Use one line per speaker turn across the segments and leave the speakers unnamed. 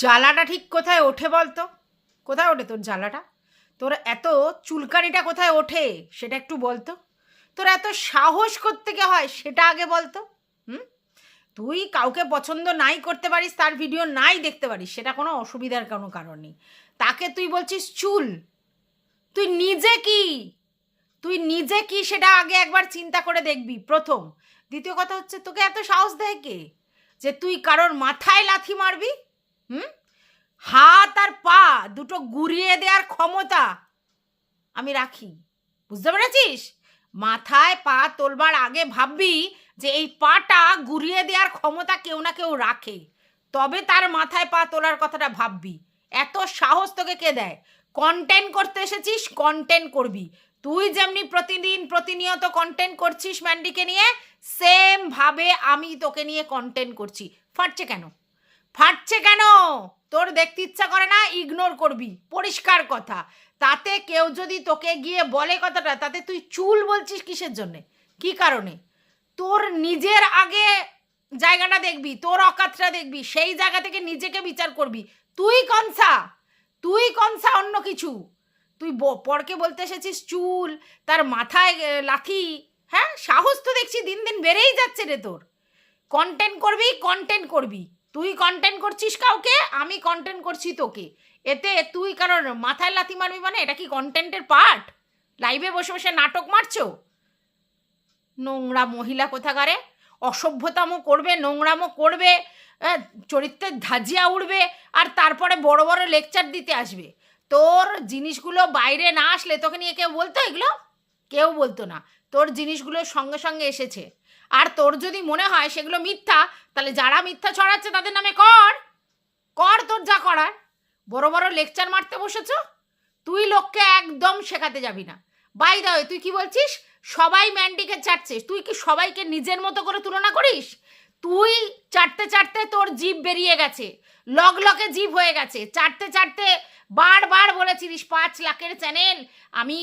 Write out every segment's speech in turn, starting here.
জ্বালাটা ঠিক কোথায় ওঠে বলতো? কোথায় ওঠে তোর জ্বালাটা? তোর এত চুলকানিটা কোথায় ওঠে সেটা একটু বলতো। তোর এত সাহস কোত্থেকে হয় সেটা আগে বলতো। হুম? তুই কাউকে পছন্দ নাই করতে পারিস, তার ভিডিও নাই দেখতে পারিস, সেটা কোনো অসুবিধার কোনো কারণ নেই। তাকে তুই বলছিস চুল। তুই নিজে কি? তুই নিজে কি সেটা আগে একবার চিন্তা করে দেখবি প্রথম। দ্বিতীয় কথা হচ্ছে, তোকে এত সাহস দেয় কে যে তুই কারোর মাথায় লাথি মারবি? হুম? হাত আর পা দুটো গুড়িয়ে দেওয়ার ক্ষমতা আমি রাখি, বুঝতে পেরেছিস? মাথায় পা তোলবার আগে ভাববি যে এই পাটা গুড়িয়ে দেওয়ার ক্ষমতা কেউ না কেউ রাখে, তবে তার মাথায় পা তোলার কথাটা ভাববি। এত সাহস তোকে কে দেয়? কন্টেন্ট করতে এসেছিস, কন্টেন্ট করবি। তুই যেমনি প্রতিদিন প্রতিনিয়ত কন্টেন্ট করছিস ম্যান্ডিকে নিয়ে, সেম ভাবে আমি তোকে নিয়ে কন্টেন্ট করছি। ফাটছে কেন? ফাটছে কেন? তোর দেখতে ইচ্ছা করে না, ইগনোর করবি, পরিষ্কার কথা। তাতে কেউ যদি তোকে গিয়ে বলে কথাটা, তাতে তুই চুল বলছিস কিসের জন্যে? কি কারণে? তোর নিজের আগে জায়গাটা দেখবি, তোর অকাতটা দেখবি, সেই জায়গা থেকে নিজেকে বিচার করবি। তুই কনসা? তুই কনসা অন্য কিছু? তুই পরকে বলতে এসেছিস চুল, তার মাথায় লাথি। হ্যাঁ, সাহস তো দেখছি দিন দিন বেড়েই যাচ্ছে রে তোর। কন্টেন্ট করবি, কন্টেন্ট করবি। তুই কন্টেন্ট করছিস কাউকে, আমি কন্টেন্ট করছি তোকে। এতে তুই কারোর মাথায় লাথি মারবি মানে এটা কি কন্টেন্টের পার্ট? লাইভে বসে বসে নাটক মারছো? নোংরা মহিলা কোথাকারে! অসভ্যতামো করবে, নোংরামো করবে, চরিত্রের ধাজিয়া উড়বে, আর তারপরে বড় বড় লেকচার দিতে আসবে। তোর জিনিসগুলো বাইরে না আসলে তোকে নিয়ে কেউ বলতো এগুলো? কেউ বলতো না। তোর জিনিসগুলো সঙ্গে সঙ্গে এসেছে। আর তোর যদি মনে হয় সেগুলো মিথ্যা, তাহলে যারা মিথ্যা ছড়াচ্ছে তাদের নামে কর। কর তোর যা করার। বড় বড় লেকচার মারতে বসেছ। তুই লোককে একদম শেখাতে যাবি না। বাই দা ওয়ে, তুই কি বলছিস সবাই ম্যান্ডিকে চাটছিস? তুই কি সবাইকে নিজের মতো করে তুলনা করিস? তুই চাটতে চাটতে তোর জিভ বেরিয়ে গেছে, লকে জিভ হয়ে গেছে। চাটতে চাটতে বারবার বলেছিলিস 5 লাখের চ্যানেল, আমি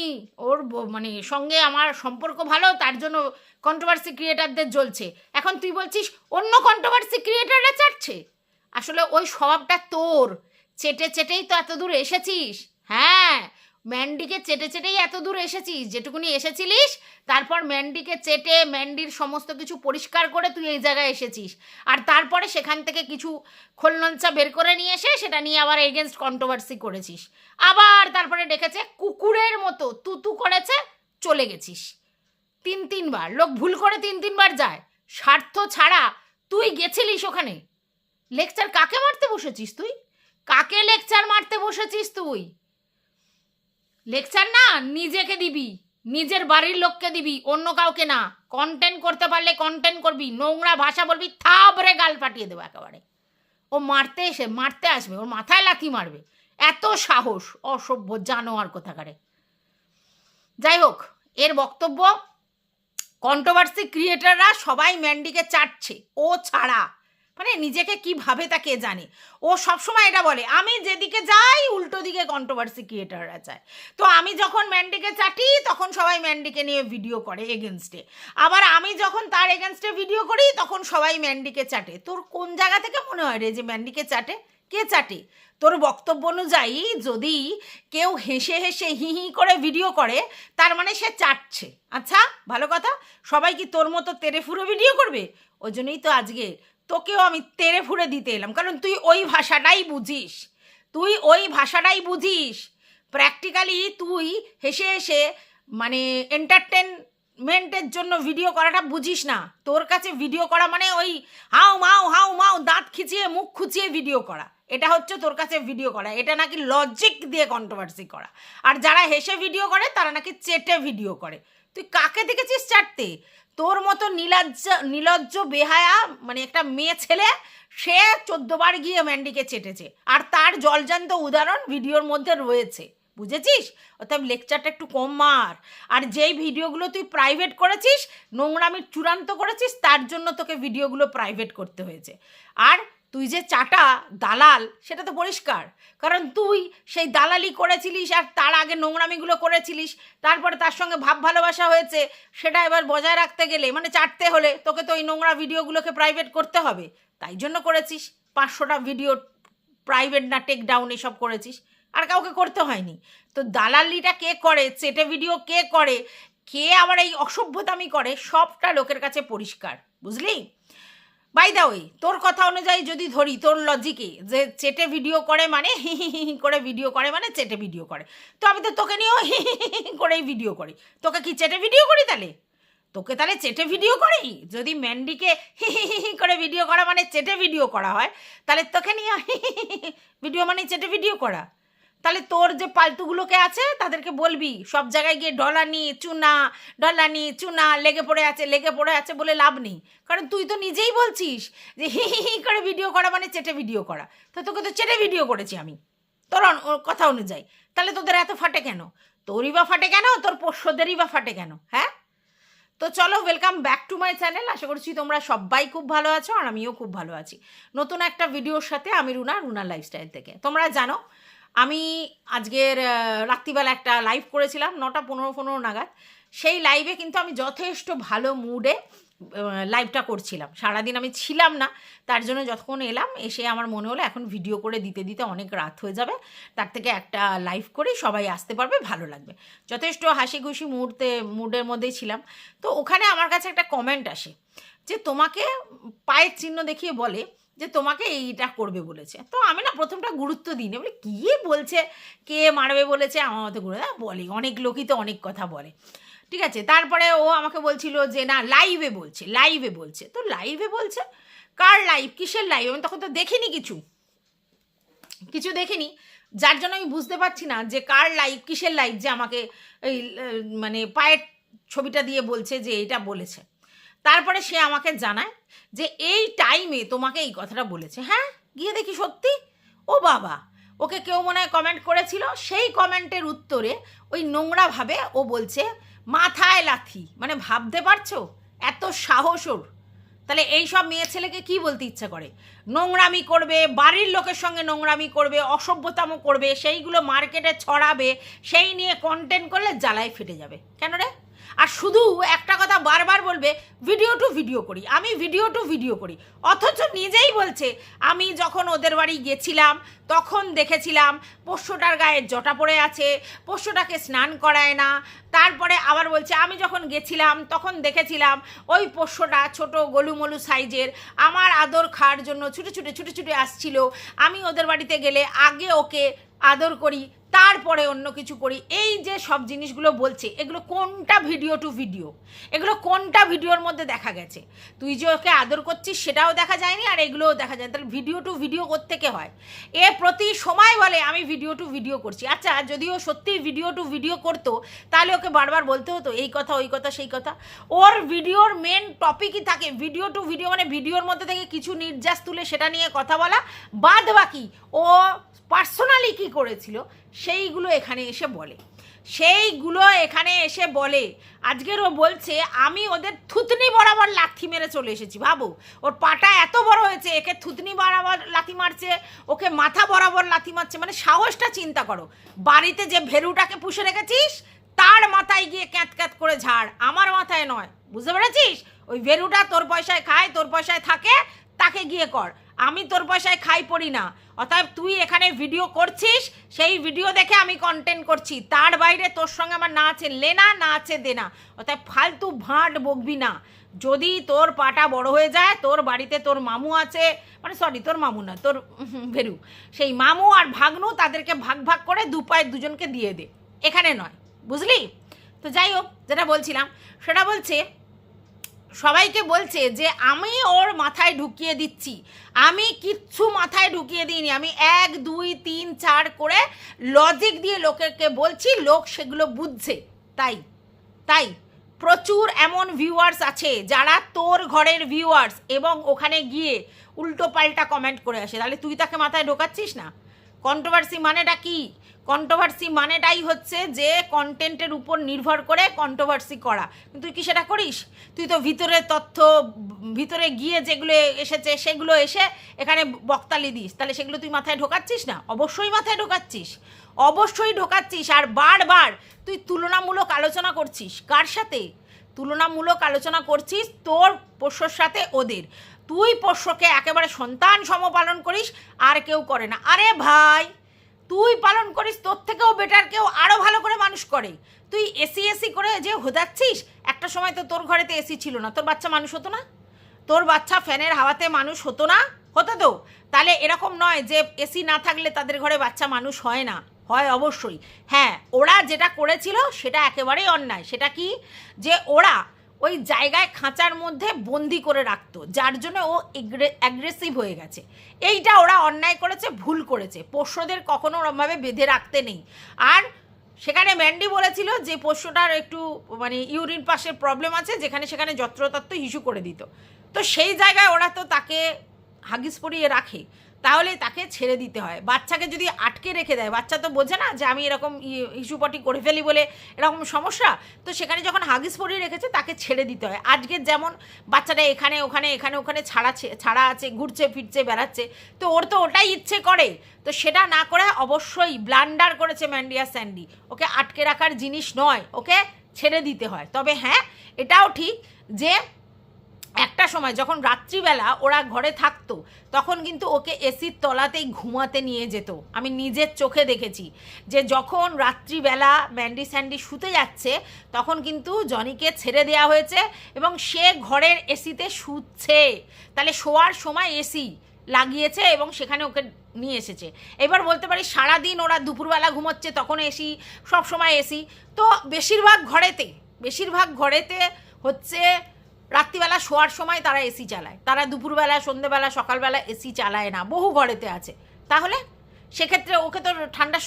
ওর মানে সঙ্গে আমার সম্পর্ক ভালো, তার জন্য কন্ট্রোভার্সি ক্রিয়েটারদের জ্বলছে। এখন তুই বলছিস অন্য কন্ট্রোভার্সি ক্রিয়েটাররা চাটছে। আসলে ওই স্বভাবটা তোর। চেটে চেটেই তো এত দূর এসেছিস। হ্যাঁ, ম্যান্ডিকে চেটে চেটেই এত দূর এসেছিস যেটুকুনি এসেছিলিস। তারপর ম্যান্ডিকে চেটে ম্যান্ডির সমস্ত কিছু পরিষ্কার করে তুই এই জায়গায় এসেছিস। আর তারপরে সেখান থেকে কিছু খোলনলচা বের করে নিয়ে এসে সেটা নিয়ে আবার এগেনস্ট কন্ট্রোভার্সি করেছিস। আবার তারপরে ডেকেছে কুকুরের মতো তুতু করেছে, চলে গেছিস। 3-3 বার লোক ভুল করে 3-3 বার যায় স্বার্থ ছাড়া। তুই গেছিলিস ওখানে। লেকচার কাকে মারতে বসেছিস তুই? কাকে লেকচার মারতে বসেছিস তুই? লেকচার না নিজেকে দিবি, নিজের বাড়ির লোককে দিবি, অন্য কাউকে না। কন্টেন্ট করতে পারলে কন্টেন্ট করবি, নোংরা ভাষা বলবি থাবড়ে গাল ফাটিয়ে দেবো একেবারে। ও মারতে আসবে, ওর মাথায় লাথি মারবে। এত সাহস! অসভ্য জানোয়ার কোথাকারে। যাই হোক, এর বক্তব্য, কন্ট্রোভার্সি ক্রিয়েটাররা সবাই ম্যান্ডিকে চাটছে, ও ছাড়া। মানে নিজেকে কি ভাবে তা কে জানে। ও সবসময় এটা বলে আমি যেদিকে যাই উল্টো দিকে কন্ট্রোভার্সি ক্রিয়েটাররা যায়। তো আমি যখন ম্যান্ডিকে চাটি তখন সবাই ম্যান্ডিকে নিয়ে ভিডিও করে এগেনস্টে। আবার আমি যখন তার এগেনস্টে ভিডিও করি তখন সবাই ম্যান্ডিকে চাটে। তোর কোন জায়গা থেকে মনে হয় রে যে ম্যান্ডিকে চাটে? কে চাটে? তোর বক্তব্য অনুযায়ী যদি কেউ হেসে হেসে হি হি করে ভিডিও করে, তার মানে সে চাটছে। আচ্ছা, ভালো কথা। সবাই কি তোর মতো তেরে ফুরে ভিডিও করবে? ওই জন্যই তো আজকে তোকেও আমি তেরে ফুরে দিতে এলাম, কারণ তুই ওই ভাষাটাই বুঝিস। তুই ওই ভাষাটাই বুঝিস। প্র্যাকটিক্যালি তুই হেসে হেসে মানে এন্টারটেনমেন্টের জন্য ভিডিও করাটা বুঝিস না। তোর কাছে ভিডিও করা মানে ওই হাউ মাউ দাঁত খিচিয়ে মুখ খুঁচিয়ে ভিডিও করা। এটা হচ্ছে তোর কাছে ভিডিও করা। এটা নাকি লজিক দিয়ে কন্ট্রোভার্সি করা। আর যারা হেসে ভিডিও করে তারা নাকি চেটে ভিডিও করে। তুই কাকে দেখেছিস চাটতে? তোর মতো নিলজ্জ বেহায়া মানে একটা মেয়ে ছেলে, সে 14 বার গিয়ে ম্যান্ডিকে চেটেছে। আর তার জলজান্ত উদাহরণ ভিডিওর মধ্যে রয়েছে, বুঝেছিস? অর্থাৎ লেকচারটা একটু কম মার। আর যেই ভিডিওগুলো তুই প্রাইভেট করেছিস, নোংরামি চূড়ান্ত করেছিস, তার জন্য তোকে ভিডিওগুলো প্রাইভেট করতে হয়েছে। আর তুই যে চাটা দালাল সেটা তো পরিষ্কার, কারণ তুই সেই দালালি করেছিলিস আর তার আগে নোংরামিগুলো করেছিলিস। তারপরে তার সঙ্গে ভাব ভালোবাসা হয়েছে, সেটা এবার বজায় রাখতে গেলে মানে চাটতে হলে তোকে তো ওই নোংরা ভিডিওগুলোকে প্রাইভেট করতে হবে। তাই জন্য করেছিস 500টা ভিডিও প্রাইভেট না টেক ডাউন এসব করেছিস, আর কাউকে করতে হয়নি। তো দালালিটা কে করে, চেটে ভিডিও কে করে, কে আবার এই অসভ্যতামি করে, সবটা লোকের কাছে পরিষ্কার, বুঝলি? বাই দা ওয়ে, তোর কথা অনুযায়ী যদি ধরি, তোর লজিকে যে চেটে ভিডিও করে মানে হি হি হি করে ভিডিও করে মানে চেটে ভিডিও করে, তো আমি তো তোকে নিয়েও হি হি হি করেই ভিডিও করি। তোকে কি চেটে ভিডিও করি তাহলে? তোকে তাহলে চেটে ভিডিও করি? যদি ম্যান্ডিকে হি হি হি করে ভিডিও করা মানে চেটে ভিডিও করা হয়, তাহলে তোকে নিয়ে ভিডিও মানে চেটে ভিডিও করা। তাহলে তোর যে পালতুগুলোকে আছে তাদেরকে বলবি সব জায়গায় গিয়ে ডলানি চুনা লেগে পড়ে আছে বলে লাভ নেই, কারণ তুই তো নিজেই বলছিস যে হি হি হি করে ভিডিও করা মানে চেটে ভিডিও করা। তো তোকে তো চেটে ভিডিও করেছি আমি তোর কথা অনুযায়ী, তাহলে তোদের এত ফাটে কেন? তোরই বা ফাটে কেন, তোর পোষ্যদেরই বা ফাটে কেন? হ্যাঁ, তো চলো, welcome back to my channel. আশা করছি তোমরা সবাই খুব ভালো আছো, আর আমিও খুব ভালো আছি। নতুন একটা ভিডিওর সাথে আমি রুনা লাইফস্টাইল থেকে। তোমরা জানো আমি আজকের রাত্রিবেলা একটা লাইভ করেছিলাম 9টা 15 নাগাদ। সেই লাইভে কিন্তু আমি যথেষ্ট ভালো মুডে লাইভটা করছিলাম। সারাদিন আমি ছিলাম না, তার জন্য যতক্ষণ এলাম এসে আমার মনে হলো এখন ভিডিও করে দিতে দিতে অনেক রাত হয়ে যাবে, তার থেকে একটা লাইভ করি, সবাই আসতে পারবে, ভালো লাগবে। যথেষ্ট হাসি খুশি মুডের মধ্যেই ছিলাম। তো ওখানে আমার কাছে একটা কমেন্ট আসে যে তোমাকে পায়ের চিহ্ন দেখিয়ে বলে যে তোমাকে এইটা করবে বলেছে। তো আমি না প্রথমটা গুরুত্ব দিই না, বলে কী বলছে, কে মারবে বলেছে, আমার মতো করে বলে, অনেক লোকই তো অনেক কথা বলে, ঠিক আছে। তারপরে ও আমাকে বলছিল যে না লাইভে বলছে। তো লাইভে বলছে, কার লাইভ, কিসের লাইভ? আমি তখন তো দেখিনি, কিছু দেখিনি, যার জন্য আমি বুঝতে পারছি না যে কার লাইভ, কিসের লাইভ, যে আমাকে এই মানে পায়ের ছবিটা দিয়ে বলছে যে এটা বলেছে। তারপরে সে আমাকে জানায় যে এই টাইমে তোমাকে এই কথাটা বলেছে। হ্যাঁ, গিয়ে দেখি সত্যি, ও বাবা, ওকে কেউ মনে হয় কমেন্ট করেছিল, সেই কমেন্টের উত্তরে ওই নোংরাভাবে ও বলছে মাথায় লাথি। মানে ভাবতে পারছো এত সাহস ওর? তাহলে এই সব মেয়ে ছেলেকে কি বলতে ইচ্ছা করে? নোংরামি করবে, বাড়ির লোকের সঙ্গে নোংরামি করবে, অসভ্যতামো করবে, সেইগুলো মার্কেটে ছড়াবে, সেই নিয়ে কন্টেন্ট করলে জ্বালায় ফেটে যাবে। কেন রে? আর শুধু একটা কথা বারবার বলবে ভিডিও টু ভিডিও করি, আমি ভিডিও টু ভিডিও করি, অথচ নিজেই বলছে আমি যখন ওদের বাড়ি গেছিলাম তখন দেখেছিলাম পোষ্যটার গায়ে জটা পড়ে আছে, পোষ্যটাকে স্নান করায় না। তারপরে আবার বলছে আমি যখন গেছিলাম তখন দেখেছিলাম ওই পোষ্যটা ছোট গোলুমলু সাইজের, আমার আদর খাওয়ার জন্য ছুটে ছুটে আসছিল, আমি ওদের বাড়িতে গেলে আগে ওকে আদর করি, তারপরে অন্য কিছু করি। এই যে সব জিনিসগুলো বলছে, এগুলো কোনটা ভিডিও টু ভিডিও? এগুলো কোনটা ভিডিওর মধ্যে দেখা গেছে? তুই যে ওকে আদর করছিস সেটাও দেখা যায়নি, আর এগুলোও দেখা যায়। তাহলে ভিডিও টু ভিডিও কোত্থেকে হয়? এ প্রতি সময় বলে আমি ভিডিও টু ভিডিও করছি। আচ্ছা, যদি ও সত্যিই ভিডিও টু ভিডিও করতো তাহলে ওকে বারবার বলতে হতো এই কথা ওই কথা সেই কথা? ওর ভিডিওর মেন টপিকই থাকে ভিডিও টু ভিডিও, মানে ভিডিওর মধ্যে থেকে কিছু নির্যাস তুলে সেটা নিয়ে কথা বলা, বাদ বাকি ও পার্সোনালি কী করেছিল সেইগুলো এখানে এসে বলে। আজকের ও বলছে আমি ওদের থুতনি বরাবর লাথি মেরে চলে এসেছি। ভাবো, ওর পাটা এত বড় হয়েছে, একে থুতনি বরাবর লাথি মারছে, ওকে মাথা বরাবর লাথি মারছে। মানে সাহসটা চিন্তা করো, বাড়িতে যে ভেরুটাকে পুষে রেখেছিস তার মাথায় গিয়ে ক্যাঁত করে ঝাড়, আমার মাথায় নয়, বুঝতে পেরেছিস? ওই ভেরুটা তোর পয়সায় খায়, তোর পয়সায় থাকে, তাকে গিয়ে কর। আমি তোর পয়সায় খাই পড়ি না। অতএব তুই এখানে ভিডিও করছিস, সেই ভিডিও দেখে আমি কন্টেন্ট করছি, তার বাইরে তোর সঙ্গে আমার না আছে লেনা না আছে দেনা। অতএব ফালতু ভাঁট বকবি না। যদি তোর পাটা বড় হয়ে যায়, তোর বাড়িতে তোর মামু আছে, মানে সরি তোর মামু না, তোর ভেরু, সেই মামু আর ভাগ্নু, তাদেরকে ভাগ করে দু পায়ে দুজনকে দিয়ে দে, এখানে নয়, বুঝলি? তো যাই হোক, যেটা বলছিলাম সেটা বলছে, সবাইকে বলছে যে আমি ওর মাথায় ঢুকিয়ে দিচ্ছি। আমি কিচ্ছু মাথায় ঢুকিয়ে দিইনি, আমি 1 2 3 4 করে লজিক দিয়ে লোকেরকে বলছি, লোক সেগুলো বুঝছে। তাই প্রচুর এমন ভিউয়ার্স আছে যারা তোর ঘরের ভিউয়ার্স, এবং ওখানে গিয়ে উল্টো পাল্টা কমেন্ট করে আসে। তাহলে তুই তাকে মাথায় ঢোকাচ্ছিস না? কন্ট্রোভার্সি মানেটা কি? কন্ট্রোভার্সি মানেটাই হচ্ছে যে কন্টেন্টের উপর নির্ভর করে কন্ট্রোভার্সি করা। কিন্তু তুই কি সেটা করিস? তুই তো ভিতরের তথ্য, ভিতরে গিয়ে যেগুলো এসেছে সেগুলো এসে এখানে বক্তালি দিস। তাহলে সেগুলো তুই মাথায় ঢোকাচ্ছিস না? অবশ্যই মাথায় ঢোকাচ্ছিস। আর বারবার তুই তুলনামূলক আলোচনা করছিস। কার সাথে তুলনামূলক আলোচনা করছিস? তোর পোষ্যর সাথে ওদের। তুই পোষ্যকে একেবারে সন্তান সমপালন করিস, আর কেউ করে না। আরে ভাই, তুই পালন করিস, তোর থেকেও বেটার কেউ আরও ভালো করে মানুষ করে। তুই এসি করে যে হোদাচ্ছিস, একটা সময় তো তোর ঘরেতে এসি ছিল না, তোর বাচ্চা মানুষ হতো না? তোর বাচ্চা ফ্যানের হাওয়াতে মানুষ হতো না? হতো তো। তাহলে এরকম নয় যে এসি না থাকলে তাদের ঘরে বাচ্চা মানুষ হয় না, হয় অবশ্যই। হ্যাঁ, ওরা যেটা করেছিল সেটা একেবারেই অন্যায়। সেটা কি, যে ওরা ওই জায়গায় খাঁচার মধ্যে বন্দি করে রাখতো, যার জন্য ও অ্যাগ্রেসিভ হয়ে গেছে। এইটা ওরা অন্যায় করেছে, ভুল করেছে। পোষ্যদের কখনো ওরমভাবে বেঁধে রাখতে নেই। আর সেখানে ম্যান্ডি বলেছিল যে পোষ্যটার একটু মানে ইউরিন পাসের প্রবলেম আছে, যেখানে সেখানে যত্রতত্র হিসু করে দিত। তো সেই জায়গায় ওরা তো তাকে হাগিস পরিয়ে রাখে, তাহলে তাকে ছেড়ে দিতে হয়। বাচ্চাকে যদি আটকে রেখে দেয়, বাচ্চা তো বোঝে না যে আমি এরকম হিসুপটি করে ফেলি বলে এরকম সমস্যা। তো সেখানে যখন হাগিস পরিয়ে রেখেছে তাকে ছেড়ে দিতে হয়। আজকের যেমন বাচ্চাটা এখানে ওখানে ছাড়া আছে, ঘুরছে ফিরছে বেড়াচ্ছে, তো ওর তো ওটাই ইচ্ছে করে। তো সেটা না করে অবশ্যই ব্লান্ডার করেছে ম্যান্ডি আর স্যান্ডি। ওকে আটকে রাখার জিনিস নয়, ওকে ছেড়ে দিতে হয়। তবে হ্যাঁ, এটাও ঠিক যে একটা সময় যখন রাত্রিবেলা ওরা ঘরে থাকতো, তখন কিন্তু ওকে এসির তলাতেই ঘুমাতে নিয়ে যেত। আমি নিজের চোখে দেখেছি যে যখন রাত্রিবেলা ম্যান্ডি স্যান্ডি শুতে যাচ্ছে, তখন কিন্তু জনিকে ছেড়ে দেওয়া হয়েছে এবং সে ঘরের এসিতে শুচ্ছে। তাহলে শোয়ার সময় এসি লাগিয়েছে এবং সেখানে ওকে নিয়ে এসেছে। এবার বলতে পারি সারাদিন ওরা দুপুরবেলা ঘুমোচ্ছে, তখন এসি, সব সময় এসি। তো বেশিরভাগ ঘরেতে হচ্ছে রাত্রিবেলা শোয়ার সময় তারা এসি চালায়, তারা দুপুরবেলা, সন্ধ্যেবেলা, সকালবেলা এসি চালায় না, বহু ঘরেতে আছে। তাহলে সেক্ষেত্রে ওকে তো ঠান্ডা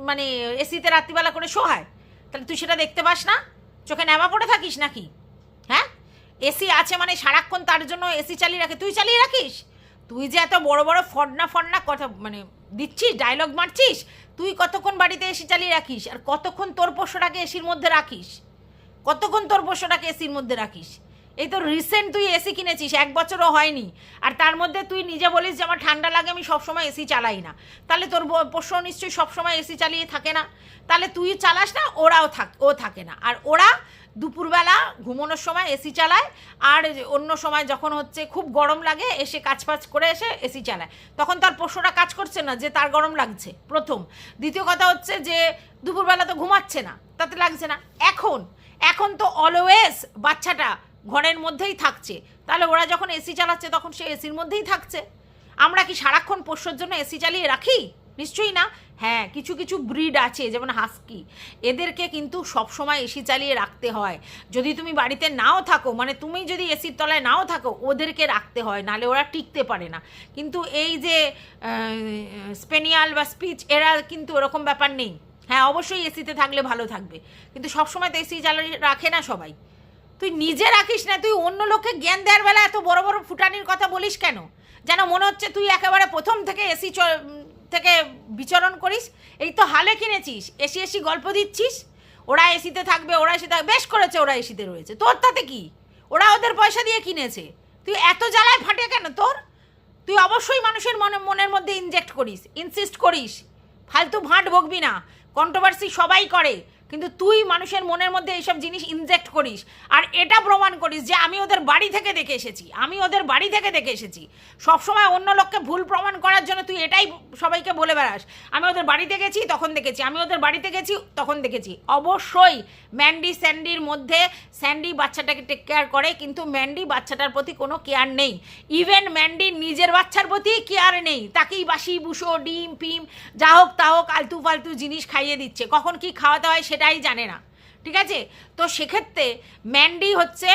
মানে এসিতে রাত্রিবেলা করে শোয়ায়, তাহলে তুই সেটা দেখতে পাস না? চোখে ন্যামা পড়ে থাকিস নাকি? হ্যাঁ, এসি আছে মানে সারাক্ষণ তার জন্য এসি চালিয়ে রাখে, তুই চালিয়ে রাখিস? তুই যে এত বড় বড় ফডনা কথা মানে দিচ্ছিস, ডায়লগ মারছিস, তুই কতক্ষণ বাড়িতে এসি চালিয়ে রাখিস? আর কতক্ষণ তোর পোষ্যটাকে এসির মধ্যে রাখিস? এই তো রিসেন্ট তুই এসি কিনেছিস, 1 বছরও হয়নি, আর তার মধ্যে তুই নিজে বলিস যে আমার ঠান্ডা লাগে, আমি সবসময় এসি চালাই না। তাহলে তোর পোষ্য নিশ্চয়ই সবসময় এসি চালিয়ে থাকে না, তাহলে তুই চালাস না, ও থাকে না। আর ওরা দুপুরবেলা ঘুমানোর সময় এসি চালায়, আর অন্য সময় যখন হচ্ছে খুব গরম লাগে এসে কাজ করে এসে এসি চালায়। তখন তার পোষ্যটা কাজ করছে না যে তার গরম লাগছে, প্রথম। দ্বিতীয় কথা হচ্ছে যে দুপুরবেলা তো ঘুমাচ্ছে না, তাতে লাগছে না। এখন তো অলওয়েজ বাচ্চাটা ঘরের মধ্যেই থাকছে, তাহলে ওরা যখন এসি চালাচ্ছে তখন সে এসির মধ্যেই থাকছে। আমরা কি সারাক্ষণ পোষ্যর জন্য এসি চালিয়ে রাখি? নিশ্চয়ই না। হ্যাঁ, কিছু ব্রিড আছে যেমন হাস্কি, এদেরকে কিন্তু সবসময় এসি চালিয়ে রাখতে হয়। যদি তুমি বাড়িতে নাও থাকো, মানে তুমি যদি এসির তলায় নাও থাকো, ওদেরকে রাখতে হয়, নাহলে ওরা টিকতে পারে না। কিন্তু এই যে স্পেনিয়াল বা স্পিচ, এরা কিন্তু ওরকম ব্যাপার নেই। হ্যাঁ, অবশ্যই এসিতে থাকলে ভালো থাকবে, কিন্তু সবসময় তো এসি চালিয়ে রাখে না সবাই। তুই নিজে রাখিস না, তুই অন্য লোককে জ্ঞান দেওয়ার বেলা এত বড় বড় ফুটানির কথা বলিস কেন? যেন মনে হচ্ছে তুই একেবারে প্রথম থেকে এসি থেকে বিচরণ করিস। এই তো হালে কিনেছিস, এসি গল্প দিচ্ছিস, ওরা এসিতে থাকবে, বেশ করেছে, ওরা এসিতে রয়েছে, তোর তাতে কি? ওরা ওদের পয়সা দিয়ে কিনেছে, তুই এত জ্বালায় ফাটে কেন তোর? তুই অবশ্যই মানুষের মনের মধ্যে ইনসিস্ট করিস, ফালতু ভাঁট বকবি না। কন্ট্রোভার্সি সবাই করে, কিন্তু তুই মানুষের মনের মধ্যে এইসব জিনিস ইনজেক্ট করিস, আর এটা প্রমাণ করিস যে আমি ওদের বাড়ি থেকে দেখে এসেছি। সবসময় অন্য লোককে ভুল প্রমাণ করার জন্য তুই এটাই সবাইকে বলে বেড়াস, আমি ওদের বাড়িতে গেছি তখন দেখেছি, আমি ওদের বাড়িতে গেছি তখন দেখেছি। অবশ্যই ম্যান্ডি স্যান্ডির মধ্যে স্যান্ডি বাচ্চাটাকে টেক কেয়ার করে, কিন্তু ম্যান্ডি বাচ্চাটার প্রতি কোনো কেয়ার নেই। ইভেন ম্যান্ডির নিজের বাচ্চার প্রতি কেয়ার নেই, তাকেই বাসি বুসো ডিম পিম যা হোক তা হোক আলতু ফালতু জিনিস খাইয়ে দিচ্ছে, কখন কি খাওয়াতে হয় সেটাই জানে না। ঠিক আছে, তো সেক্ষেত্রে ম্যান্ডি হচ্ছে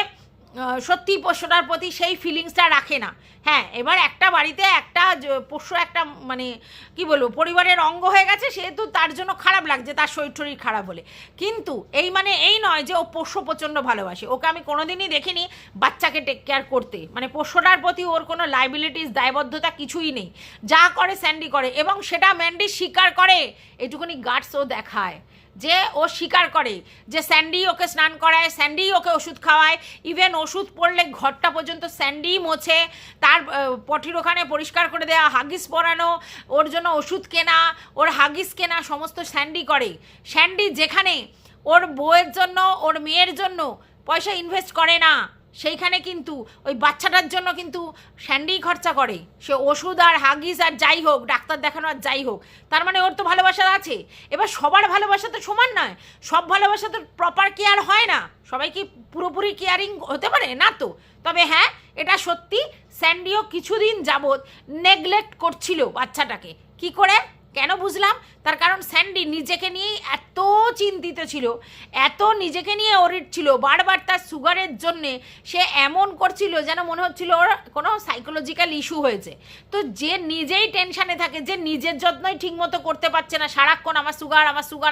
সত্যি পোষ্যটার প্রতি সেই ফিলিংসটা রাখে না। হ্যাঁ, এবার একটা বাড়িতে একটা পোষ্য একটা মানে কি বলবো পরিবারের অঙ্গ হয়ে গেছে, সেহেতু তার জন্য খারাপ লাগছে, তার শরীর খারাপ হলে। কিন্তু এই নয় যে ও পোষ্য প্রচণ্ড ভালোবাসে। ওকে আমি কোনোদিনই দেখিনি বাচ্চাকে টেক কেয়ার করতে, মানে পোষ্যটার প্রতি ওর কোনো লাইবিলিটিস, দায়বদ্ধতা কিছুই নেই। যা করে স্যান্ডি করে, এবং সেটা ম্যান্ডি স্বীকার করে, এইটুকুনি গার্ডস ও দেখায় যে ও স্বীকার করে যে স্যান্ডি ওকে স্নান করায়, স্যান্ডি ওকে ওষুধ খাওয়ায়, ইভেন ওষুধ পড়লে ঘরটা পর্যন্ত স্যান্ডি মোছে, তার পটির ওখানে পরিষ্কার করে দেওয়া, হাগিস পরানো, ওর জন্য ওষুধ কেনা, ওর হাগিস কেনা, সমস্ত স্যান্ডি করে। স্যান্ডি যেখানে ওর বউয়ের জন্য, ওর মেয়ের জন্য পয়সা ইনভেস্ট করে না, সেইখানে কিন্তু ওই বাচ্চাটার জন্য কিন্তু স্যান্ডিই খরচা করে, সে ওষুধ আর হাগিস আর যাই হোক, ডাক্তার দেখানো আর যাই হোক, তার মানে ওর তো ভালোবাসা আছে। এবার সবার ভালোবাসা তো সমান নয়, সব ভালোবাসা তো প্রপার কেয়ার হয় না, সবাই কি পুরোপুরি কেয়ারিং হতে পারে না তো। তবে হ্যাঁ, এটা সত্যি স্যান্ডিও কিছুদিন যাবৎ নেগলেক্ট করছিল বাচ্চাটাকে। কি করে কেন বুঝলাম, তার কারণ স্যান্ডি নিজেকে নিয়েই এত চিন্তিত ছিল, এত নিজেকে নিয়ে ওরিড ছিল, বারবার তার সুগারের জন্যে সে এমন করছিল যেন মনে হচ্ছিল ওর কোনো সাইকোলজিক্যাল ইস্যু হয়েছে। তো যে নিজেই টেনশানে থাকে, যে নিজের যত্নই ঠিকমতো করতে পারছে না, সারাক্ষণ আমার সুগার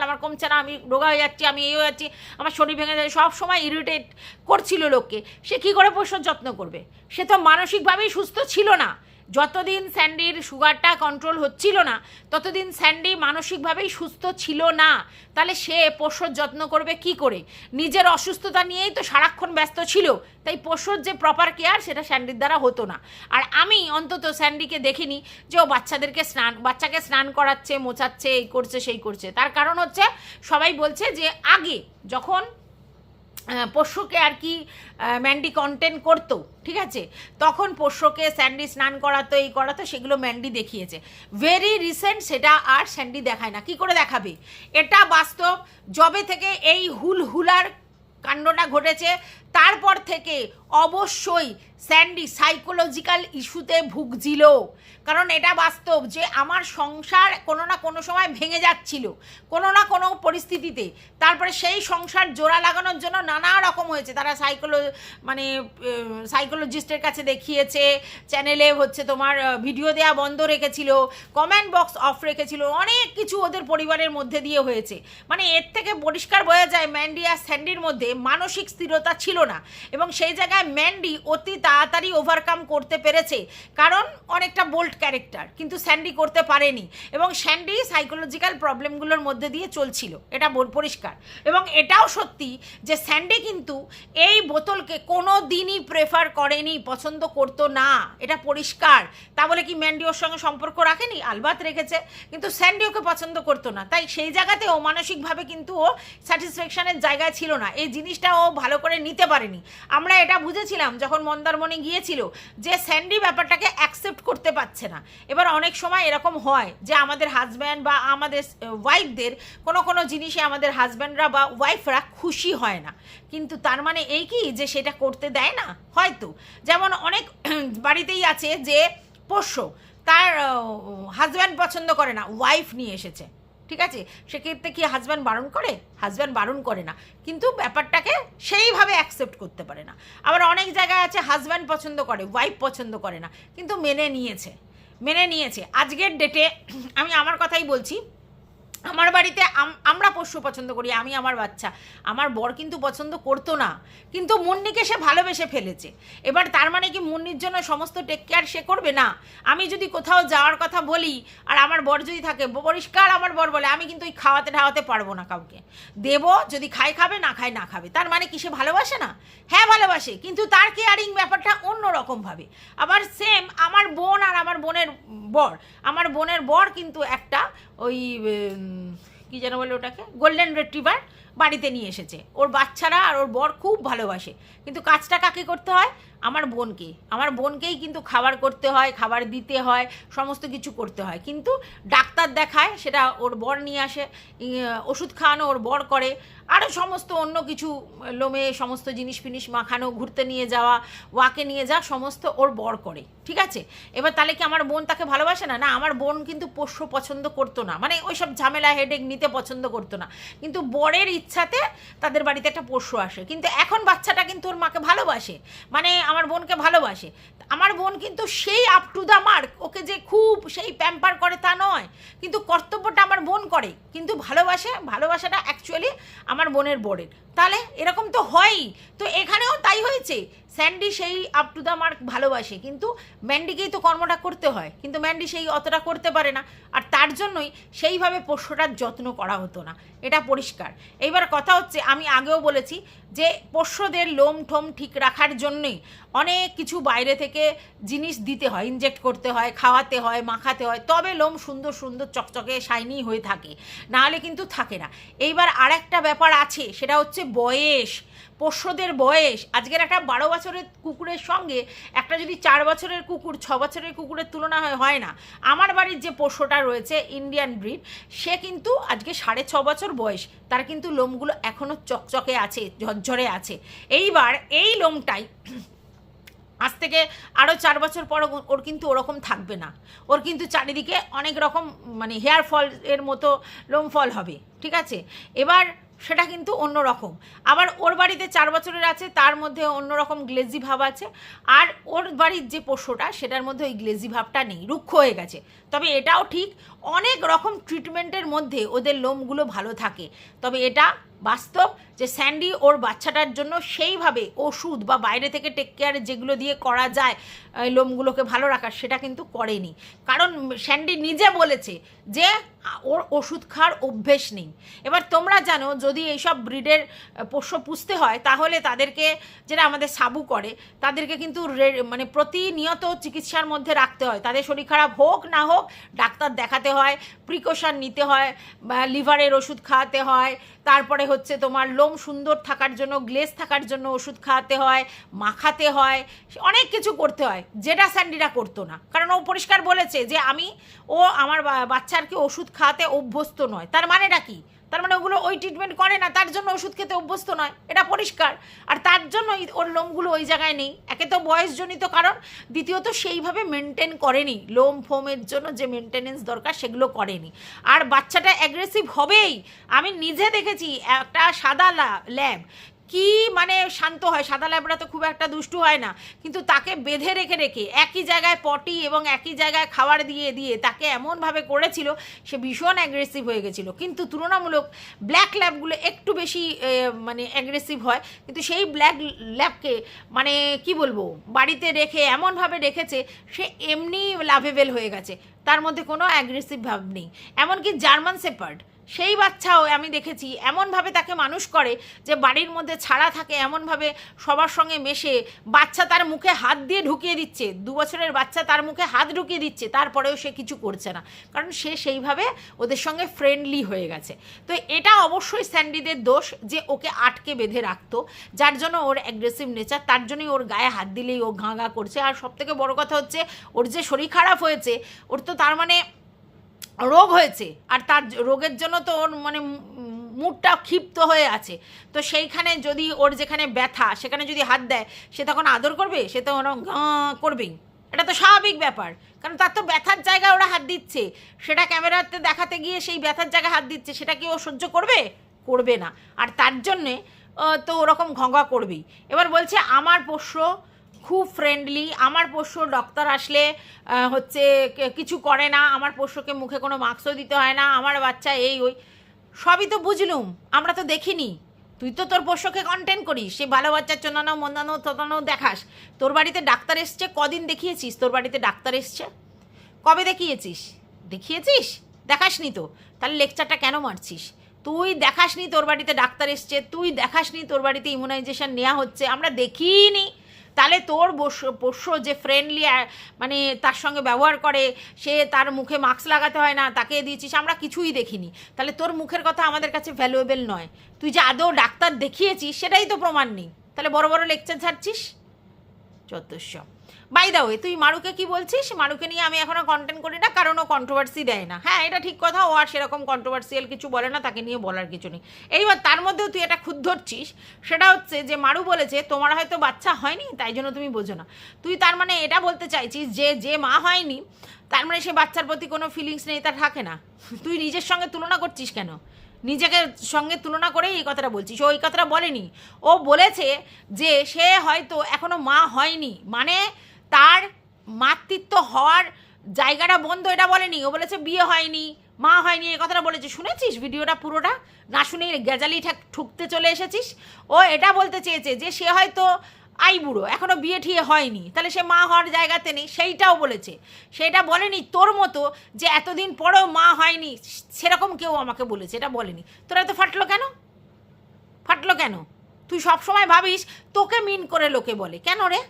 আমার কমছে না, আমি রোগা হয়ে যাচ্ছি, আমি এই হয়ে যাচ্ছি, আমার শরীর ভেঙে যাচ্ছে, সব সময় ইরিটেট করছিল লোককে, সে কী করে পোষ্যর যত্ন করবে? সে তো মানসিকভাবেই সুস্থ ছিল না। যতদিন স্যান্ডির সুগারটা কন্ট্রোল হচ্ছিল না ততদিন স্যান্ডি মানসিকভাবেই সুস্থ ছিল না। তাহলে সে পোষ্যর যত্ন করবে কি করে? নিজের অসুস্থতা নিয়েই তো সারাক্ষণ ব্যস্ত ছিল, তাই পোষ্যর যে প্রপার কেয়ার সেটা স্যান্ডির দ্বারা হতো না। আর আমি অন্তত স্যান্ডিকে দেখিনি যে ও বাচ্চাকে স্নান করাচ্ছে, মোছাচ্ছে, এই করছে সেই করছে। তার কারণ হচ্ছে সবাই বলছে যে আগে যখন পোষ্যকে আর কি ম্যান্ডি কন্টেন্ট করতো, ঠিক আছে, তখন পোষ্যকে স্যান্ডি স্নান করাতো, এই করাতো, সেগুলো ম্যান্ডি দেখিয়েছে। ভেরি রিসেন্ট সেটা আর স্যান্ডি দেখায় না। কি করে দেখাবে? এটা বাস্তব। যবে থেকে এই হুলহুলার কাণ্ডটা ঘটেছে তারপর থেকে অবশ্যই স্যান্ডি সাইকোলজিক্যাল ইস্যুতে ভুগছিল। কারণ এটা বাস্তব যে আমার সংসার কোনো না কোনো সময় ভেঙে যাচ্ছিল, কোনো না কোনো পরিস্থিতিতে। তারপরে সেই সংসার জোড়া লাগানোর জন্য নানা রকম হয়েছে, তারা সাইকোলজিস্টের কাছে দেখিয়েছে, চ্যানেলে হচ্ছে তোমার ভিডিও দেওয়া বন্ধ রেখেছিল, কমেন্ট বক্স অফ রেখেছিল, অনেক কিছু ওদের পরিবারের মধ্যে দিয়ে হয়েছে। মানে এর থেকে পরিষ্কার বোঝা যায় ম্যান্ডি আর স্যান্ডির মধ্যে মানসিক স্থিরতা ছিল না, এবং সেই জায়গায় ম্যান্ডি অতি তাড়াতাড়ি ওভারকাম করতে পেরেছে, কারণ অনেকটা বোল্ড ক্যারেক্টার, কিন্তু স্যান্ডি করতে পারেনি, এবং স্যান্ডি সাইকোলজিক্যাল প্রবলেমগুলোর মধ্যে দিয়ে চলছিল, এটা পরিষ্কার। এবং এটাও সত্যি যে স্যান্ডি কিন্তু এই বোতলকে কোনো দিনই প্রেফার করেনি, পছন্দ করতো না, এটা পরিষ্কার। তা বলে কি ম্যান্ডি ওর সঙ্গে সম্পর্ক রাখেনি? আলবাত রেখেছে, কিন্তু স্যান্ডি ওকে পছন্দ করতো না, তাই সেই জায়গাতে ও মানসিকভাবে কিন্তু ও স্যাটিসফ্যাকশনের জায়গায় ছিল না, এই জিনিসটা ও ভালো করে নিতে পারেনি। আমরা এটা বুঝেছিলাম যখন মন্দারমণি গিয়েছিল যে স্যান্ডি ব্যাপারটাকে অ্যাকসেপ্ট করতে পারছে না। এবার অনেক সময় এরকম হয় যে আমাদের হাজব্যান্ড বা আমাদের ওয়াইফদের কোনো জিনিসে আমাদের হাজব্যান্ডরা বা ওয়াইফরা খুশি হয় না, কিন্তু তার মানে এই কি যে সেটা করতে দেয় না? হয়তো যেমন অনেক বাড়িতেই আছে যে পোষ্য তার হাজব্যান্ড পছন্দ করে না, ওয়াইফ নিয়ে এসেছে, ঠিক আছে, সেক্ষেত্রে কি হাজব্যান্ড বারণ করে? হাজব্যান্ড বারণ করে না, কিন্তু ব্যাপারটাকে সেইভাবে অ্যাকসেপ্ট করতে পারে না। আবার অনেক জায়গায় আছে হাজব্যান্ড পছন্দ করে, ওয়াইফ পছন্দ করে না, কিন্তু মেনে নিয়েছে। আজকের ডেটে আমি আমার কথাই বলছি, আমার বাড়িতে আমরা পোষ্য পছন্দ করি, আমি আমার বাচ্চা, আমার বর কিন্তু পছন্দ করতো না, কিন্তু মুন্নিকে সে ভালোবেসে ফেলেছে। এবার তার মানে কি মুন্নির জন্য সমস্ত টেক কেয়ার সে করবে না? আমি যদি কোথাও যাওয়ার কথা বলি আর আমার বর যদি থাকে, পরিষ্কার আমার বর বলে আমি কিন্তু ওই খাওয়াতে পারবো না, কাউকে দেবো, যদি খায় খাবে, না খায় না খাবে। তার মানে কি সে ভালোবাসে না? হ্যাঁ ভালোবাসে, কিন্তু তার কেয়ারিং ব্যাপারটা অন্য রকমভাবে। আবার সেম আমার বোন আর আমার বোনের বর কিন্তু একটা ওই কী যেন বলে ওটাকে, গোল্ডেন রিট্রিভার বাড়িতে নিয়ে এসেছে। ওর বাচ্চারা আর ওর বর খুব ভালোবাসে, কিন্তু কাজটা কাকে করতে হয়? আমার বোনকেই কিন্তু খাবার করতে হয়, খাবার দিতে হয়, সমস্ত কিছু করতে হয়। কিন্তু ডাক্তার দেখায় সেটা ওর বর নিয়ে আসে, ওষুধ খাওয়ানো ওর বর করে, আরও সমস্ত অন্য কিছু লোমে সমস্ত জিনিস ফিনিস মাখানো, ঘুরতে নিয়ে যাওয়া, ওয়াকে নিয়ে যাওয়া, সমস্ত ওর বর করে, ঠিক আছে। এবার তাহলে কি আমার বোন তাকে ভালোবাসে না? না, আমার বোন কিন্তু পোষ্য পছন্দ করতো না, মানে ওই সব ঝামেলা হেডেক নিতে পছন্দ করতো না, কিন্তু বরের ইচ্ছাতে তাদের বাড়িতে একটা পোষ্য আসে। কিন্তু এখন বাচ্চাটা কিন্তু ওর মাকে ভালোবাসে, মানে আমার বোনকে ভালোবাসে। আমার বোন কিন্তু সেই আপ টু দ্য মার্ক, ওকে যে খুব সেই প্যাম্পার করে তা নয়, কিন্তু কর্তব্যটা আমার বোন করে, কিন্তু ভালোবাসাটা অ্যাকচুয়ালি আমার বোনের বরের। তাহলে এরকম তো হয়ই, তো এখানেও তাই হয়েছে। স্যান্ডি সেই আপ টু দ্য মার্ক ভালোবাসে, কিন্তু ম্যান্ডিকেই তো কর্মটা করতে হয়, কিন্তু ম্যান্ডি সেই অতটা করতে পারে না, আর তার জন্যই সেইভাবে পোষ্যটার যত্ন করা হতো না, এটা পরিষ্কার। এইবার কথা হচ্ছে, আমি আগেও বলেছি যে পোষ্যদের লোম ঠোম ঠিক রাখার জন্যই অনেক কিছু বাইরে থেকে জিনিস দিতে হয়, ইনজেক্ট করতে হয়, খাওয়াতে হয়, মাখাতে হয়, তবে লোম সুন্দর চকচকে শাইনি হয়ে থাকে, নাহলে কিন্তু থাকে না। এইবার আর একটা ব্যাপার আছে, সেটা হচ্ছে বয়স, পোষ্যদের বয়স। আজকের একটা 12 বছরের কুকুরের সঙ্গে একটা যদি 4 বছরের কুকুর 6 বছরের কুকুরের তুলনা হয় না। আমার বাড়ির যে পোষ্যটা রয়েছে ইন্ডিয়ান ব্রিড, সে কিন্তু আজকে 6.5 বছর বয়স, তার কিন্তু লোমগুলো এখনও চকচকে আছে, ঝরঝরে আছে। এইবার এই লোমটাই আজ থেকে আরও 4 বছর পর ওর কিন্তু ওরকম থাকবে না, ওর কিন্তু চারিদিকে অনেক রকম মানে হেয়ার ফল এর মতো লোম ফল হবে, ঠিক আছে? এবার সেটা কিন্তু অন্য রকম। আবার ওর বাড়িতে 4 বছরের আছে, তার মধ্যে অন্য রকম গ্লেজি ভাব আছে, আর ওর বাড়ির যে পোষ্যটা সেটার মধ্যে ওই গ্লেজি ভাবটা নেই, রুক্ষ হয়ে গেছে। তবে এটাও ঠিক, অনেক রকম ট্রিটমেন্টের মধ্যে ওদের লোমগুলো ভালো থাকে। তবে এটা বাস্তব যে স্যান্ডি ওর বাচ্চাটার জন্য সেইভাবে ওষুধ বা বাইরে থেকে টেক কেয়ার যেগুলো দিয়ে করা যায় লোমগুলোকে ভালো রাখার, সেটা কিন্তু করেনি। কারণ স্যান্ডি নিজে বলেছে যে ওর ওষুধ খাওয়ার অভ্যেস নেই। এবার তোমরা জানো যদি এইসব ব্রিডের পোষ্য পুষতে হয় তাহলে তাদেরকে, যেটা আমাদের সাবু করে, তাদেরকে কিন্তু মানে প্রতিনিয়ত চিকিৎসার মধ্যে রাখতে হয়। তাদের শরীর খারাপ হোক না হোক ডাক্তার দেখাতে হয়, প্রিকশন নিতে হয়, বা লিভারের ওষুধ খাওয়াতে হয়, তারপরে হচ্ছে তোমার লোম সুন্দর থাকার জন্য, গ্লেজ থাকার জন্য ওষুধ খাওয়াতে হয়, মাখাতে হয়, অনেক কিছু করতে হয়, যেটা স্যান্ডিরা করতো না। কারণ ও পরিষ্কার বলেছে যে ও আমার বাচ্চারকে ওষুধ খাওয়াতে অভ্যস্ত নয়। তার মানেটা কি? তার মানে ওগুলো ওই ট্রিটমেন্ট করে না, তার জন্য ওষুধ খেতে অভ্যস্ত নয়, এটা পরিষ্কার। আর তার জন্য ওর লোমগুলো ওই জায়গায় নেই। একে তো বয়সজনিত কারণ, দ্বিতীয়ত সেইভাবে মেনটেন করেনি, লোম ফোমের জন্য যে মেনটেনেন্স দরকার সেগুলো করেনি। আর বাচ্চাটা অ্যাগ্রেসিভ হবেই। আমি নিজে দেখেছি একটা সাদা ল্যাব কি মানে শান্ত হয়, সাদা ল্যাবরা তো খুব একটা দুষ্টু হয় না, কিন্তু তাকে বেঁধে রেখে রেখে একই জায়গায় পটি এবং একই জায়গায় খাবার দিয়ে দিয়ে তাকে এমনভাবে করেছিল সে ভীষণ অ্যাগ্রেসিভ হয়ে গেছিলো। কিন্তু তুলনামূলক ব্ল্যাক ল্যাবগুলো একটু বেশি মানে অ্যাগ্রেসিভ হয়, কিন্তু সেই ব্ল্যাক ল্যাবকে মানে কি বলবো বাড়িতে রেখে এমনভাবে রেখেছে সে এমনি লাভেবেল হয়ে গেছে, তার মধ্যে কোনো অ্যাগ্রেসিভ ভাব নেই। এমনকি জার্মান শেপার্ড সেই বাচ্চাও আমি দেখেছি এমনভাবে তাকে মানুষ করে যে বাড়ির মধ্যে ছাড়া থাকে, এমনভাবে সবার সঙ্গে মেশে, বাচ্চা তার মুখে হাত দিয়ে ঢুকিয়ে দিচ্ছে, 2 বছরের বাচ্চা তার মুখে হাত ঢুকিয়ে দিচ্ছে, তারপরেও সে কিছু করছে না, কারণ সে সেইভাবে ওদের সঙ্গে ফ্রেন্ডলি হয়ে গেছে। তো এটা অবশ্যই স্যান্ডিদের দোষ যে ওকে আটকে বেঁধে রাখতো, যার জন্য ওর অ্যাগ্রেসিভ নেচার, তার জন্যই ওর গায়ে হাত দিলেই ও ঘা ঘা করছে। আর সবথেকে বড় কথা হচ্ছে ওর যে শরীর খারাপ হয়েছে, ওর তো তার মানে রোগ হয়েছে, আর তার রোগের জন্য তো ওর মানে মুডটা ক্ষিপ্ত হয়ে আছে। তো সেইখানে যদি ওর যেখানে ব্যথা সেখানে যদি হাত দেয়, সে তখন আদর করবে? সে তো করবেই, এটা তো স্বাভাবিক ব্যাপার। কারণ তার তো ব্যথার জায়গায় ওরা হাত দিচ্ছে, সেটা ক্যামেরাতে দেখাতে গিয়ে সেই ব্যথার জায়গায় হাত দিচ্ছে, সেটা কি ও সহ্য করবে? করবে না। আর তার জন্যে তো ওরকম ঘঙ্গা করবেই। এবার বলছে আমার পোষ্য খুব ফ্রেন্ডলি, আমার পোষ্য ডক্টর আসলে হচ্ছে কিছু করে না, আমার পোষ্যকে মুখে কোনো মাস্কও দিতে হয় না, আমার বাচ্চা এই ওই। সবই তো বুঝলুম, আমরা তো দেখিনি। তুই তো তোর পোষ্যকে কন্টেন্ট করিস, সে ভালো বাচ্চা চোনানো মন্দানো ততানো দেখাস। তোর বাড়িতে ডাক্তার এসছে, কদিন দেখিয়েছিস তোর বাড়িতে ডাক্তার এসছে? কবে দেখিয়েছিস? দেখাসনি তো, তাহলে লেকচারটা কেন মারছিস? তুই দেখাসনি তোর বাড়িতে ডাক্তার এসছে, তুই দেখাসনি তোর বাড়িতে ইমিউনাইজেশন নেওয়া হচ্ছে, আমরা দেখিনি। তাহলে তোর পোষ্য যে ফ্রেন্ডলি মানে তার সঙ্গে ব্যবহার করে, সে তার মুখে মাস্ক লাগাতে হয় না, তাকে দিয়েছিস, আমরা কিছুই দেখিনি। তাহলে তোর মুখের কথা আমাদের কাছে ভ্যালুয়েবল নয়। তুই যে আদৌ ডাক্তার দেখিয়েছিস সেটাই তো প্রমাণ নেই, তাহলে বড় বড় লেকচার ছাড়ছিস। চতুর্শ বাই দা ওয়ে, তুই মারুকে কি বলছিস? মারুকে নিয়ে আমি এখনও কন্টেন্ট করি না, কারণ ও কন্ট্রোভার্সি দেয় না। হ্যাঁ, এটা ঠিক কথা, ও আর সেরকম কন্ট্রোভার্সিয়াল কিছু বলে না, তাকে নিয়ে বলার কিছু নেই। এইবার তার মধ্যেও তুই একটা খুদ ধরছিস, সেটা হচ্ছে যে মারু বলেছে তোমার হয়তো বাচ্চা হয়নি তাই জন্য তুমি বোঝো না। তুই তার মানে এটা বলতে চাইছিস যে মা হয়নি তার মানে সে বাচ্চার প্রতি কোনো ফিলিংস নেই, তার থাকে না? তুই নিজের সঙ্গে তুলনা করছিস কেন? নিজেকে সঙ্গে তুলনা করেই এই কথাটা বলছিস। ও এই কথাটা বলেনি, ও বলেছে যে সে হয়তো এখনও মা হয়নি, মানে তার মাতৃত্ব হওয়ার জায়গাটা বন্ধ, এটা বলেনি। ও বলেছে বিয়ে হয়নি, মা হয়নি, এই কথাটা বলেছে। শুনেছিস ভিডিওটা পুরোটা? না শুনে গেজালি ঠুকতে চলে এসেছিস। ও এটা বলতে চেয়েছে যে সে হয়তো বুড়ো, এখনও বিয়ে ঠিয়ে হয়নি, তাহলে সে মা হওয়ার জায়গাতে নেই, সেইটাও বলেছে। সেটা বলেনি তোর মতো যে এতদিন পরেও মা হয়নি, সেরকম কেউ আমাকে বলেছে, এটা বলেনি। তোরা তো ফাটলো কেন? তুই সবসময় ভাবিস তোকে মিন করে লোকে বলে, কেন রে?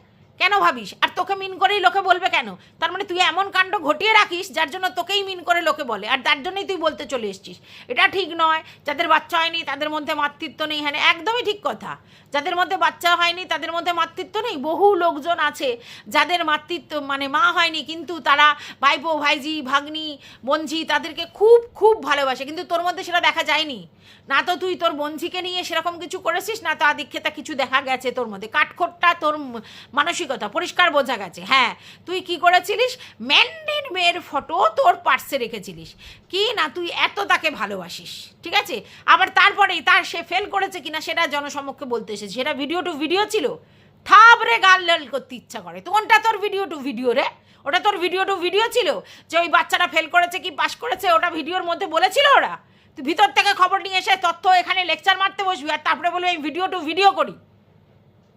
কেন ভাবিস? আর তোকে মিন করেই লোকে বলবে কেন? তার মানে তুই এমন কাণ্ড ঘটিয়ে রাখিস যার জন্য তোকেই মিন করে লোকে বলে, আর তার জন্যই তুই বলতে চলে এসছিস। এটা ঠিক নয়। যাদের বাচ্চা হয়নি তাদের মধ্যে মাতৃত্ব নেই, হ্যাঁ একদমই ঠিক কথা। যাদের মধ্যে বাচ্চা হয়নি তাদের মধ্যে মাতৃত্ব নেই। বহু লোকজন আছে যাদের মাতৃত্ব মানে মা হয়নি, কিন্তু তারা ভাইপো, ভাইজি, ভাগ্নি, বোনঝি তাদেরকে খুব খুব ভালোবাসে, কিন্তু তোর মধ্যে সেটা দেখা যায়নি। না তো তুই তোর বোনঝিকে নিয়ে সেরকম কিছু করেছিস, না তো আদিক্ষেতা কিছু দেখা গেছে তোর মধ্যে। কাঠখোট্টা তোর মানসিকতা পরিষ্কার বোঝা গেছে। হ্যাঁ, তুই কি করেছিলিস? ম্যান্ডের মেয়ের ফটো তোর পার্সে রেখেছিলিস কি না, তুই এত তাকে ভালোবাসিস, ঠিক আছে? আবার তারপরেই সে ফেল করেছে কিনা সেটা জনসমক্ষে বলতে এসেছে। সেটা ভিডিও টু ভিডিও ছিল, থাবড়ে গাল লাল করতে ইচ্ছা করে। কোনটা তোর ভিডিও টু ভিডিও রে? ওটা তোর ভিডিও টু ভিডিও ছিল যে ওই বাচ্চাটা ফেল করেছে কি পাস করেছে, ওটা ভিডিওর মধ্যে বলেছিল ওরা? তুই ভিতর থেকে খবর নিয়ে এসে তথ্য এখানে লেকচার মারতে বসবি, আর তারপরে বলবি আমি ভিডিও টু ভিডিও করি।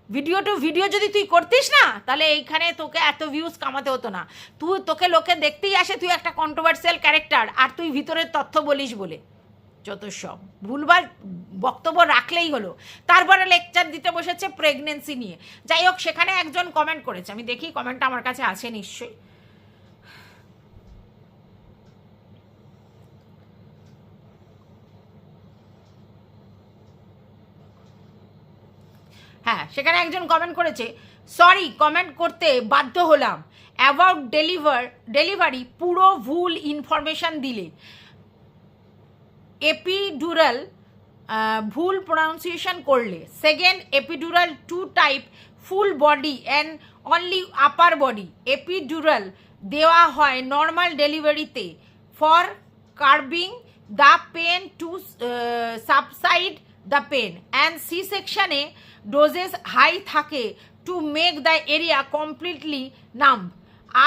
ভিডিও টু ভিডিও যদি তুই করতিস না, তাহলে এইখানে তোকে এত ভিউজ কামাতে হতো না। তোকে লোকে দেখতেই আসে তুই একটা কন্ট্রোভার্সিয়াল ক্যারেক্টার, আর তুই ভিতরের তথ্য বলিস বলে যত সব ভুলভাল বক্তব্য রাখলেই হলো। তারপরে লেকচার দিতে বসেছে প্রেগনেন্সি নিয়ে। যাই হোক, সেখানে একজন কমেন্ট করেছে, আমি দেখি কমেন্টটা আমার কাছে আছে নিশ্চয়ই। হ্যাঁ, সেখানে একজন কমেন্ট করেছে, সরি কমেন্ট করতে বাধ্য হলাম, অ্যাবাউট ডেলিভারি পুরো ভুল ইনফরমেশান দিলে, এপিডুরাল ভুল প্রনাউন্সিয়েশন করলে, second epidural 2 type, full body and only upper body. Epidural দেওয়া হয় নর্মাল ডেলিভারিতে for curbing the pain to subside the pain, and C সেকশনে ডোজেস হাই থাকে to make the area completely numb.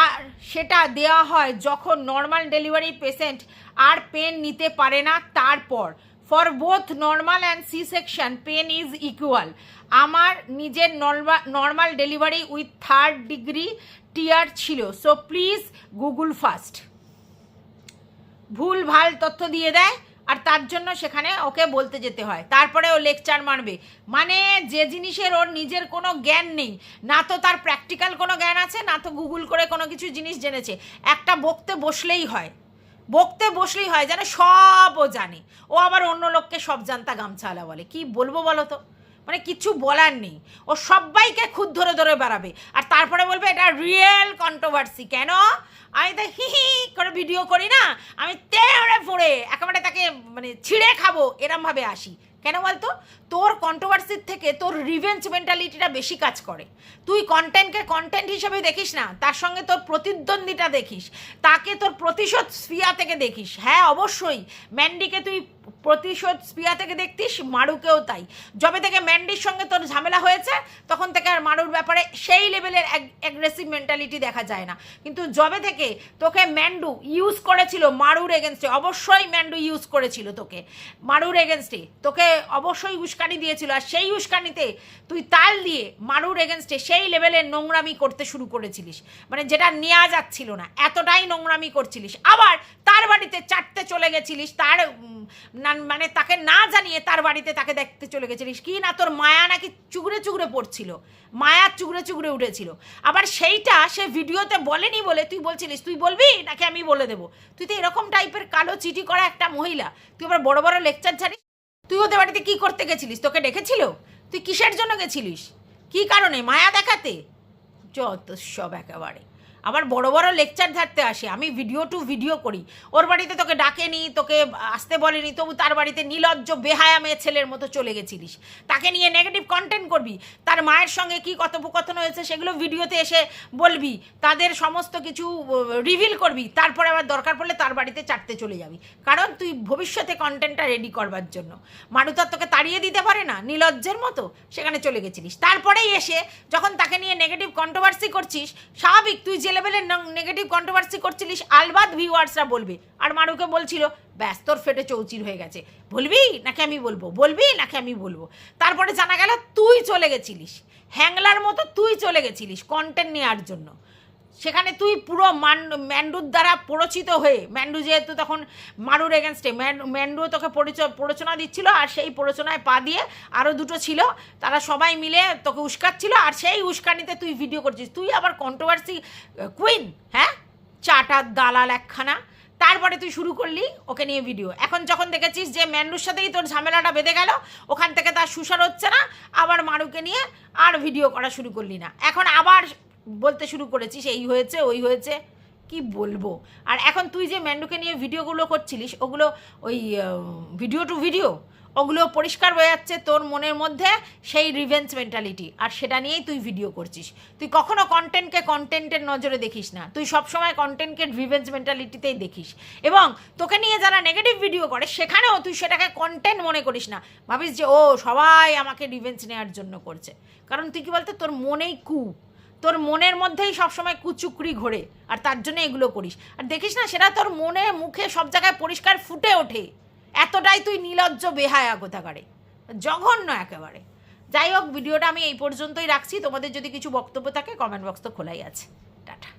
আর সেটা দেওয়া হয় যখন নর্মাল ডেলিভারি পেশেন্ট আর পেন নিতে পারে না। তারপর for both normal and C section pain is equal. আমার নিজের normal delivery with 3rd degree টিয়ার ছিল, সো প্লিজ গুগল ফার্স্ট। ভুল ভাল তথ্য দিয়ে দেয়, আর তার জন্য সেখানে ওকে বলতে যেতে হয়, তারপরে ও লেকচার মারবে। মানে যে জিনিসের ওর নিজের কোনো জ্ঞান নেই, না তো তার প্র্যাকটিক্যাল কোনো জ্ঞান আছে, না তো গুগল করে কোনো কিছু জিনিস জেনেছে। একটা বকতে বসলেই হয় যেন সব ও জানে। ও আবার অন্য লোককে সব জানতা গামছাওয়ালা বলে। কি বলবো বলো তো, মানে কিছু বলার নেই। ও সবাইকে খুদ ধরে ধরে বেড়াবে, আর তারপরে বলবে এটা রিয়েল কন্ট্রোভার্সি। কেন? আমি তো হি হি করে ভিডিও করি না, আমি তেড়ে ফুড়ে একেবারে তাকে মানে ছিঁড়ে খাবো এরমভাবে আসি। কেন বলতো? তোর কন্ট্রোভার্সির থেকে তোর রিভেঞ্জ মেন্টালিটিটা বেশি কাজ করে। তুই কন্টেন্টকে কন্টেন্ট হিসেবে দেখিস না, তার সঙ্গে তোর প্রতিদ্বন্দ্বিতা দেখিস, তাকে তোর প্রতিশোধ স্পিয়া থেকে দেখিস। হ্যাঁ অবশ্যই, ম্যান্ডিকে তুই প্রতিশোধ স্পিয়া থেকে দেখতিস, মারুকেও তাই। যবে থেকে ম্যান্ডির সঙ্গে তোর ঝামেলা হয়েছে তখন থেকে আর মারুর ব্যাপারে সেই লেভেলের অ্যাগ্রেসিভ মেন্টালিটি দেখা যায় না। কিন্তু যবে থেকে তোকে ম্যান্ডু ইউজ করেছিল মারুর এগেনস্টে, অবশ্যই ম্যান্ডু ইউজ করেছিল তোকে মারুর এগেনস্টে, তোকে অবশ্যই উস্কানি দিয়েছিল, আর সেই উস্কানিতে তুই তাল দিয়ে মারুর এগেনস্টে সেই লেভেলের নোংরামি করতে শুরু করেছিলিস, মানে যেটা নেওয়া যাচ্ছিল না, এতটাই নোংরামি করছিলিস। আবার তার বাড়িতে চাটতে চলে গেছিলিস, তার মানে তাকে না জানিয়ে তার বাড়িতে তাকে দেখতে চলে গেছিলিস। কি না তোর মায়া নাকি চুগড়ে চুগড়ে পড়ছিল, মায়া চুগড়ে চুগড়ে উঠেছিল। আবার সেইটা সে ভিডিওতে বলেনি বলে তুই বলছিলিস তুই বলবি নাকি আমি বলে দেবো। তুই তো এরকম টাইপের কালো চিটি করা একটা মহিলা, তুই আবার বড় বড় লেকচার ছাড়িস। তুই ওদের বাড়িতে কী করতে গেছিলিস? তোকে ডেকেছিল? তুই কিসের জন্য গেছিলিস? কী কারণে? মায়া দেখাতে? যত সব একেবারে আবার বড় বড় লেকচার ধারতে আসে। আমি ভিডিও টু ভিডিও করি, ওর বাড়িতে তোকে ডাকেনি, তোকে আসতে বলেনি, তবু তার বাড়িতে নির্লজ্জ বেহায়া মেয়ে ছেলের মতো চলে গেছিলিস। তাকে নিয়ে নেগেটিভ কন্টেন্ট করবি, তার মায়ের সঙ্গে কী কথোপকথন হয়েছে সেগুলো ভিডিওতে এসে বলবি, তাদের সমস্ত কিছু রিভিল করবি, তারপরে আবার দরকার পড়লে তার বাড়িতে চাটতে চলে যাবি, কারণ তুই ভবিষ্যতে কন্টেন্টটা রেডি করবার জন্য। মারুতার তোকে তাড়িয়ে দিতে পারে না, নির্লজ্জের মতো সেখানে চলে গেছিলিস। তারপরেই এসে যখন তাকে নিয়ে নেগেটিভ কন্ট্রোভার্সি করছিস, স্বাভাবিক তুই যে লেভেলের নেগেটিভ কন্ট্রোভার্সি করছিলিস আলবাদ ভিউয়ার্সরা বলবে। আর মারুকে বলছিল ব্যাস তোর ফেটে চৌচির হয়ে গেছে, বলবি নাকি আমি বলবো, বলবি নাকি আমি বলবো। তারপরে জানা গেল তুই চলে গেছিলিস হ্যাংলার মতো, তুই চলে গেছিলিস কন্টেন্ট নেওয়ার জন্য। সেখানে তুই পুরো ম্যান্ডুর দ্বারা প্ররোচিত হয়ে, ম্যান্ডু যেহেতু তখন মারুর এগেনস্টে, ম্যান্ডু তোকে প্ররোচনা দিচ্ছিল, আর সেই প্ররোচনায় পা দিয়ে আরও দুটো ছিল, তারা সবাই মিলে তোকে উস্কাচ্ছিল, আর সেই উস্কানিতে তুই ভিডিও করছিস। তুই আবার কন্ট্রোভার্সি কুইন, হ্যাঁ, চাটার দালাল একখানা। তারপরে তুই শুরু করলি ওকে নিয়ে ভিডিও। এখন যখন দেখেছিস যে ম্যান্ডুর সাথেই তোর ঝামেলাটা বেঁধে গেল, ওখান থেকে তার সুসার হচ্ছে না, আবার মারুকে নিয়ে আর ভিডিও করা শুরু করলি না। এখন আবার বলতে শুরু করেছিস এই হয়েছে ওই হয়েছে, কি বলবো। আর এখন তুই যে ম্যান্ডুকে নিয়ে ভিডিওগুলো করছিলিস, ওগুলো ওই ভিডিও টু ভিডিও, ওগুলো পরিষ্কার হয়ে যাচ্ছে তোর মনের মধ্যে সেই রিভেঞ্জ মেন্টালিটি, আর সেটা নিয়েই তুই ভিডিও করছিস। তুই কখনো কন্টেন্টকে কন্টেন্টের নজরে দেখিস না, তুই সবসময় কন্টেন্টকে রিভেঞ্জ মেন্টালিটিতেই দেখিস। এবং তোকে নিয়ে যারা নেগেটিভ ভিডিও করে সেখানেও তুই সেটাকে কন্টেন্ট মনে করিস না, ভাবিস যে ও সবাই আমাকে রিভেঞ্জ নেওয়ার জন্য করছে। কারণ তুই কি বলতে, তোর মনেই তোর মনের মধ্যেই সবসময় কুচুকরি ঘোরে, আর তার জন্য এগুলো করিস। আর দেখিস না, সেটা তোর মনে মুখে সব জায়গায় পরিষ্কার ফুটে ওঠে। এতটাই তুই নির্লজ্জ বেহায়া কোথাকারে, জঘন্য একেবারে। যাই হোক, ভিডিওটা আমি এই পর্যন্তই রাখছি। তোমাদের যদি কিছু বক্তব্য থাকে কমেন্ট বক্স তো খোলাই আছে। টাটা।